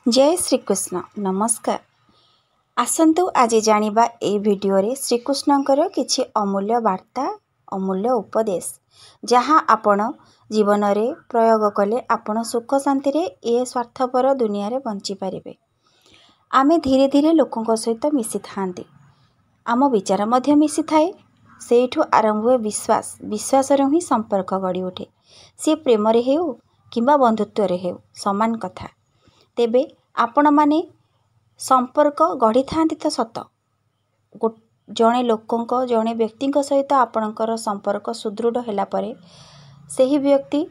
जय श्रीकृष्ण नमस्कार। आसंतु आज जानिबा ए वीडियो रे श्रीकृष्णकर किछि अमूल्य वार्ता अमूल्य उपदेश जहाँ आपण जीवन रे प्रयोग कले आपण सुख शांति रे ए स्वार्थपर दुनिया रे बंची पारिबे। आमे धीरे धीरे लोकंक सहित मिसी थांती, आम विचार मध्य मिसी थाए। सेठु आरंभ हुए विश्वास, विश्वास रे ही संपर्क गढ़ी उठे। सी प्रेम रे हेउ किंबा बंधुत्व रे हेउ समान कथा। तेबे आपण माने संपर्क गढ़ी थांती तो सत, जड़े लोकंक जड़े व्यक्ति सहित आपणकर संपर्क सुदृढ़ होला परे सही व्यक्ति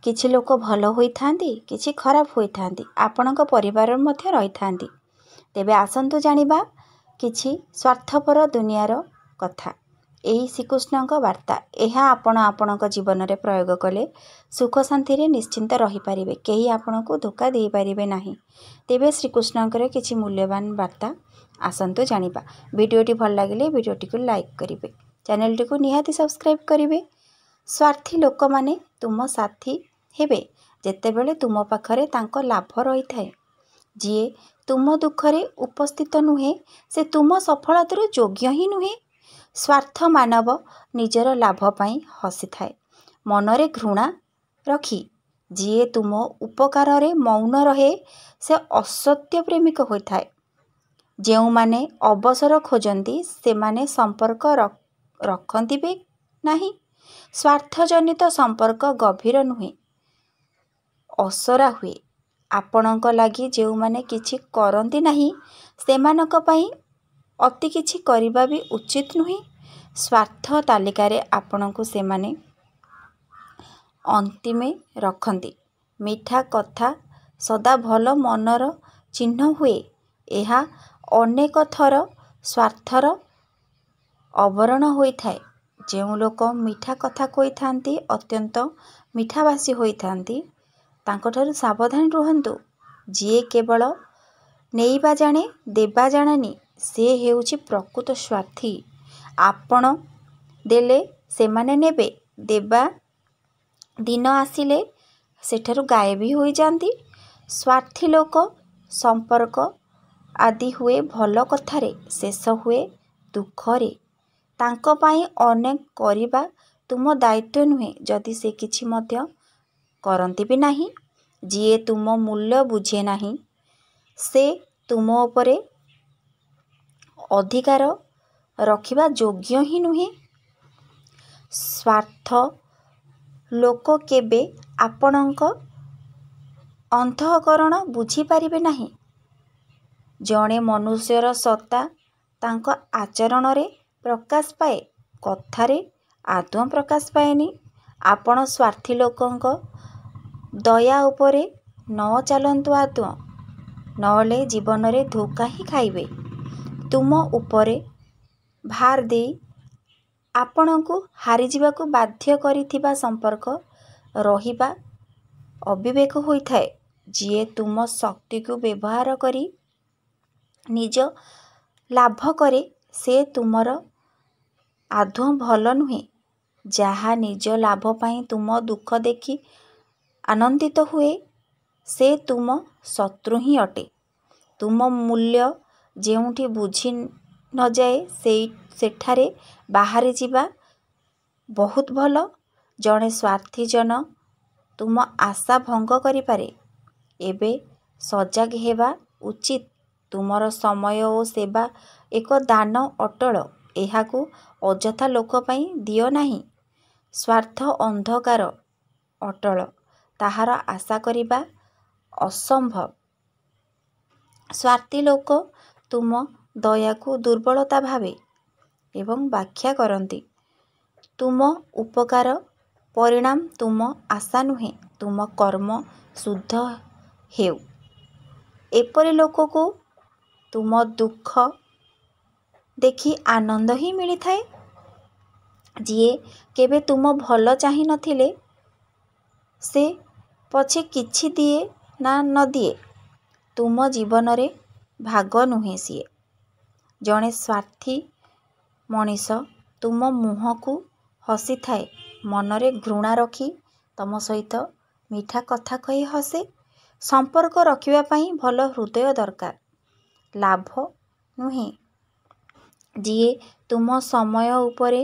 किछि लोक भल होई थांती, किछि खराब होई थांती, आपणक परिवार मध्य रही थांती। तेबे आसंतु जानिबा किछि स्वार्थपर दुनियार कथा। एही श्रीकृष्णक वार्ता एहा आपण आपणक जीवन रे प्रयोग कले सुख शांति रे निश्चिंत रही पारिबे, केही आपणको धोखा देई पारिबे नाही। तेबे श्रीकृष्णकर किछि मूल्यवान वार्ता आसंतु जानिबा। वीडियोटी भल लागिले वीडियोटी को लाइक करिवे, चैनलटी को निहाती सब्सक्राइब करिवे। स्वार्थी लोक माने तुम साथी हेबे जेतेबेले तुम पाखरे तांको लाभ रही थाए। जिए तुम दुखरे उपस्थित नुहे से तुम सफलतार योग्य ही नुहे। स्वार्थ मानव निजर लाभ पाई हसी थाए, मनरे घृणा रखी जिए तुम उपकार रे मौन रहे से असत्य प्रेमिक होई थाए। जेउ माने अवसर खोजंती से माने संपर्क रखंती बे नाही। स्वार्थजनित संपर्क गभीर नुहे, असरा हुए। आपणक लागि जेउ माने किछि करंती नाही सेमानक पई अति किछि करिबा भी उचित नुहे। स्वार्थ तालिकारे आपणको सेमाने अंतिमे रखंती। मिठा कथा सदा भल मनर चिन्ह हुए। एहा अनेक थर स्वार्थर अवरण होई थाए। जेउ लोक मिठा कथा कोई थांती, अत्यंत मिठावासी होई थांती, तांकोठारु सावधान रुहंतु। जिए केवल नेइबा जाने देबा जानानी से हेउची प्रकृत स्वार्थी। आपण देले सेमाने नेबे, देबा दिन आसिले सेठारु गायब भी होई जांती। स्वार्थी लोक संपर्क आदि हुए भल कथारे, शेष हुए दुखरे। तांको पाई अनेक करिबा तुम दायित्व नुहे जदि से किछि मध्य करंती भी नाही। जिए तुम मूल्य बुझे नाही से तुम उपरे अधिकार रखिबा योग्य ही नुहे। स्वार्थ लोक केबे आपणक अंतःकरण बुझी पारिबे नाही। जणे मनुष्यर सत्ता तांको आचरण रे प्रकाश पाए, कथारे आदौ प्रकाश पाएनी। आपण स्वार्थी लोकंक दया उपरे न चलंतु आदौ, नले जीवन रे धोखा ही खाइबे। तुम उपरे भार दे आपणको हारी जीवाको बाध्य करिथिबा संपर्क रहिबा अविवेक होई थाए। जिए तुम शक्ति को व्यवहार करी निज लाभ करे से तुमर आदौ भल नुहे। जहा निज लाभ पाई तुम दुख देखी आनंदित हुए से तुम शत्रु ही अटे। तुम मूल्य जेउठी बुझी न जाए सेठारे बाहरी जीवा बहुत भल। जड़े स्वार्थी जन तुम आशा भंग करि पारे। एबे सजग हेबा उचित। तुमर समय और सेवा एक दान अटल, एहाकू अजथा लोक पई दियो नाही। स्वार्थ अंधकार अटल, ताहार आशा करिबा असंभव। स्वार्थी लोक तुम दया को दुर्बलता भावे एवं व्याख्या करती। तुम उपकार परिणाम तुम आशा नुहे, तुम कर्म शुद्ध हेउ। एपरि लोक को तुम दुख देखी आनंद ही मिली थाए। जिए केबे तुम भल चाहि नथिले से पछे किछि दिए ना न दिए, तुम जीवन रे भाग नुहे सिए। जड़े स्वार्थी मनीष तुम मुह को हसी थाए, मनरे घृणा रखी तम सहित मिठा कथा कही हसे। संपर्क रखिबा पई भल हृदय दरकार, लाभ नुहे। जिए तुम समय उपरे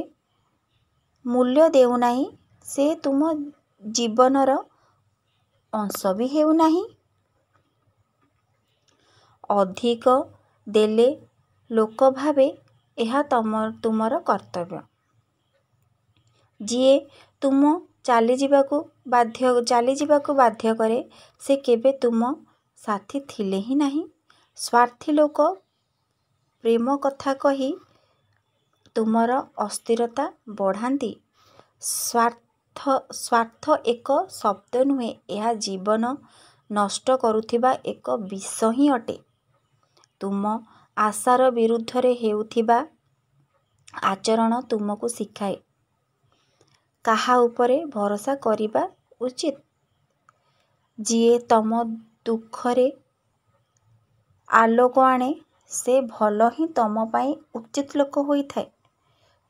मूल्य देउनाही से तुम जीवनर अंश भी हेउनाही। अधिक देले लोक भावे यह तुमर कर्तव्य। जिए तुम चलीजाकू बाध्य करे से केबे तुम साथी थिले ही नहीं। स्वार्थी लोक प्रेम कथा कही तुमर अस्थिरता बढ़ाती। स्वार्थ एक शब्द नुहे, यह जीवन नष्ट करुथिबा एक विष ही अटे। तुम आशार विरुद्धरे हेउथिबा आचरण तुमको शिखाए काहा उपरे भरोसा करिबा उचित। जिए तम दुखरे आलोक आणे से भल ही तम पाई उचित लोक होई थाए।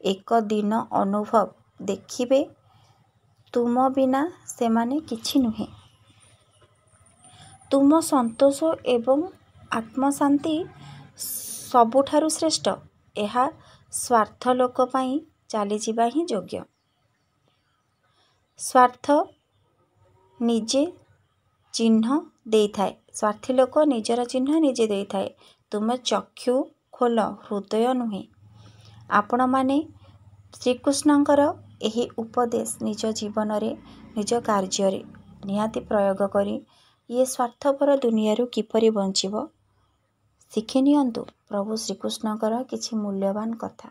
एक दिन अनुभव देखिबे तुम बिना सेमाने किछि नुहे। तुम संतोष एवं आत्मशांति सबुठारु श्रेष्ठ। यह स्वार्थ लोक पाई चलीजिबा ही योग्य। स्वार्थ निजे चिन्ह देई थाए। स्वार्थी लोक निजर चिन्ह निजे देई थाए। तुम चक्षु खोल, हृदय नुहे। आपण माने श्रीकृष्णंकर एही उपदेश निज जीवन रे निज कार्य रे निहाती प्रयोग करी ये स्वार्थपर दुनिया किपरि बंचिब शिखि नियंतु प्रभु श्रीकृष्णंकर किछि मूल्यवान कथा।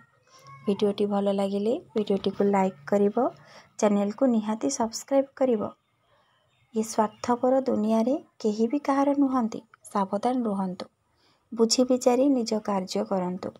वीडियोटी भल लगिले वीडियोटी को लाइक करिवो, चैनल को निहाती सब्सक्राइब करिवो। ये स्वार्थपर दुनिया रे केही भी कहार नुहंती, सावधान रुहंतु, बुझी विचारी निज कार्य करंतु।